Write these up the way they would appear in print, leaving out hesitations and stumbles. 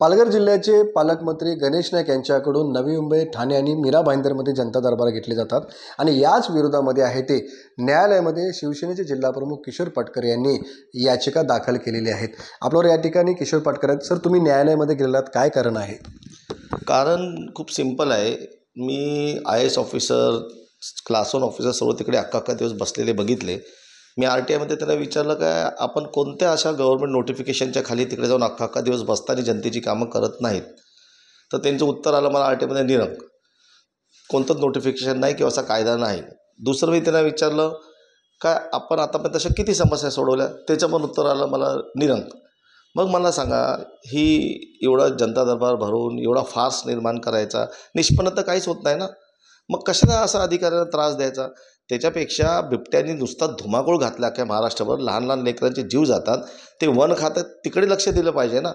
पालघर जिल्ह्याचे पालकमंत्री गणेश नाईक यांच्याकडून नवी मुंबई, ठाणे आणि मीरा भाईंदरमध्ये जनता दरबार घेतले जातात आणि याच विरोधामध्ये आहे ते न्यायालयामध्ये शिवसेनेचे जिल्हाप्रमुख किशोर पाटकर यांनी याचिका दाखल केलेली आहेत. आपल्यावर या ठिकाणी किशोर पाटकर आहेत. सर, तुम्ही न्यायालयामध्ये गेलेलात, काय कारण आहे? कारण खूप सिंपल आहे. मी IAS ऑफिसर, क्लास 1 ऑफिसर सर्व तिकडे अख्खा दिवस बसलेले बघितले. मी RTIमध्ये त्यांना विचारलं काय आपण कोणत्या अशा गव्हर्नमेंट नोटिफिकेशनच्या खाली तिकडे जाऊन अख्खा दिवस बसताना जनतेची कामं करत नाहीत. तर त्यांचं उत्तर आलं मला RTIमध्ये निरंक, कोणतंच नोटिफिकेशन नाही किंवा असा कायदा नाही. दुसरं मी त्यांना विचारलं काय आपण आतापर्यंत तशा किती समस्या सोडवल्या, त्याचं पण उत्तर आलं मला निरंक. मग मला सांगा, ही एवढा जनता दरबार भरून एवढा फार्स निर्माण करायचा, निष्पन्न तर काहीच होत नाही ना. मग कशाला असा अधिकाऱ्यांना त्रास द्यायचा? त्याच्यापेक्षा बिबट्यांनी नुसता धुमाकूळ घातला की महाराष्ट्रभर लहान लहान लेकरांचे जीव जातात, ते वन खातं तिकडे लक्ष दिलं पाहिजे ना.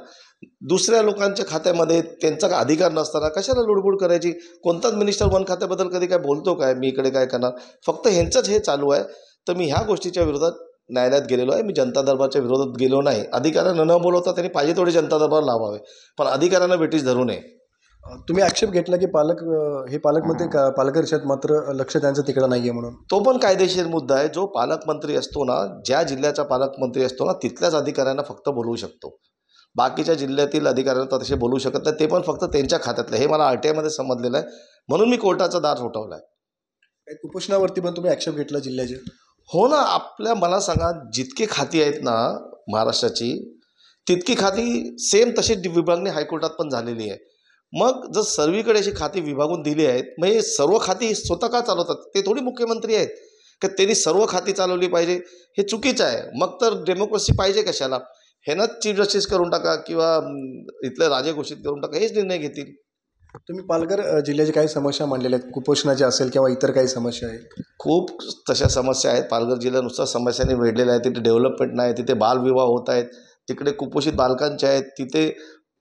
दुसऱ्या लोकांच्या खात्यामध्ये त्यांचा काय अधिकार नसताना कशाला लुडबुड करायची? कोणताच मिनिस्टर वन खात्याबद्दल कधी काय बोलतो काय, मी इकडे काय करणार? फक्त ह्यांचंच हे चालू आहे. तर मी ह्या गोष्टीच्या विरोधात न्यायालयात गेलेलो आहे. मी जनता दरबारच्या विरोधात गेलो नाही. अधिकाऱ्यांना न बोलवता त्यांनी पाहिजे तेवढे जनता दरबार लावावे, पण अधिकाऱ्यांना वेठीस धरू नये. तुम्ही आक्षेप घेतला की पालकमंत्री पालघर शेत मात्र लक्ष त्यांचं तिकडं नाही आहे म्हणून. तो पण कायदेशीर मुद्दा आहे. जो पालकमंत्री असतो ना, ज्या जिल्ह्याचा पालकमंत्री असतो ना, तिथल्याच अधिकाऱ्यांना फक्त बोलवू शकतो. बाकीच्या जिल्ह्यातील अधिकाऱ्यांना तसे बोलवू शकत नाही. ते पण फक्त त्यांच्या खात्यातलं. हे मला RTIमध्ये समजलेलं आहे, म्हणून मी कोर्टाचा दार ठोठावला आहे. कुपोषणावरती पण तुम्ही आक्षेप घेतला जिल्ह्याचे? हो ना. मला सांगा, जितकी खाती आहेत ना महाराष्ट्राची, तितकी खाती सेम तशीच विभागणी हायकोर्टात पण झालेली आहे. मग जर सर्वीकडे अशी खाती विभागून दिली आहेत, मग हे सर्व खाती स्वतः का चालवतात? ते थोडी मुख्यमंत्री आहेत का त्यांनी सर्व खाती चालवली पाहिजे? हे चुकीचं आहे. मग तर डेमोक्रेसी पाहिजे कशाला? हे ना चीफ जस्टिस करून टाका किंवा इथले राजे घोषित करून टाका, हेच निर्णय घेतील. तुम्ही पालघर जिल्ह्याची काही समस्या मांडलेल्या आहेत, कुपोषणाची असेल किंवा इतर काही समस्या आहेत? खूप तशा समस्या आहेत. पालघर जिल्हा नुसता समस्यांनी वेढलेला आहे. तिथे डेव्हलपमेंट नाही, तिथे बालविवाह होत आहेत, तिकडे कुपोषित बालकांचे आहेत, तिथे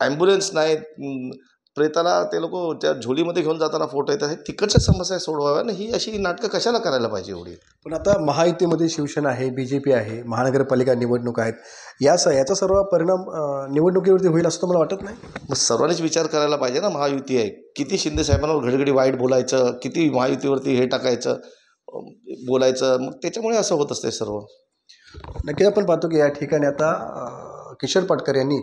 ॲम्ब्युलन्स नाहीत, प्रेताला ते लोक त्या झोलीमध्ये घेऊन जाताना फोटो येतात. हे तिकडच्या समस्या सोडवाव्या ना. ही अशी नाटकं कशाला करायला पाहिजे एवढी? पण आता महायुतीमध्ये शिवसेना आहे, BJP आहे, महानगरपालिका निवडणूक आहेत, याचा सर्व परिणाम निवडणुकीवरती होईल असं मला वाटत नाही. मग सर्वांनीच विचार करायला पाहिजे ना. महायुती आहे, किती शिंदे साहेबांवर घडीघडी वाईट बोलायचं, किती महायुतीवरती हे टाकायचं, बोलायचं, मग त्याच्यामुळे असं होत असते सर्व. नक्कीच आपण पाहतो की या ठिकाणी आता किशोर पाटकर यांनी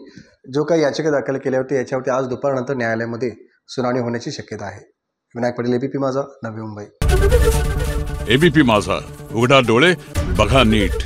जो काही याचिका दाखल केल्या होती याच्यावरती आज दुपारनंतर न्यायालयामध्ये सुनावणी होण्याची शक्यता आहे. विनायक पाटील, ABP माझा, नवी मुंबई. ABP माझा, उघडा डोळे बघा नीट.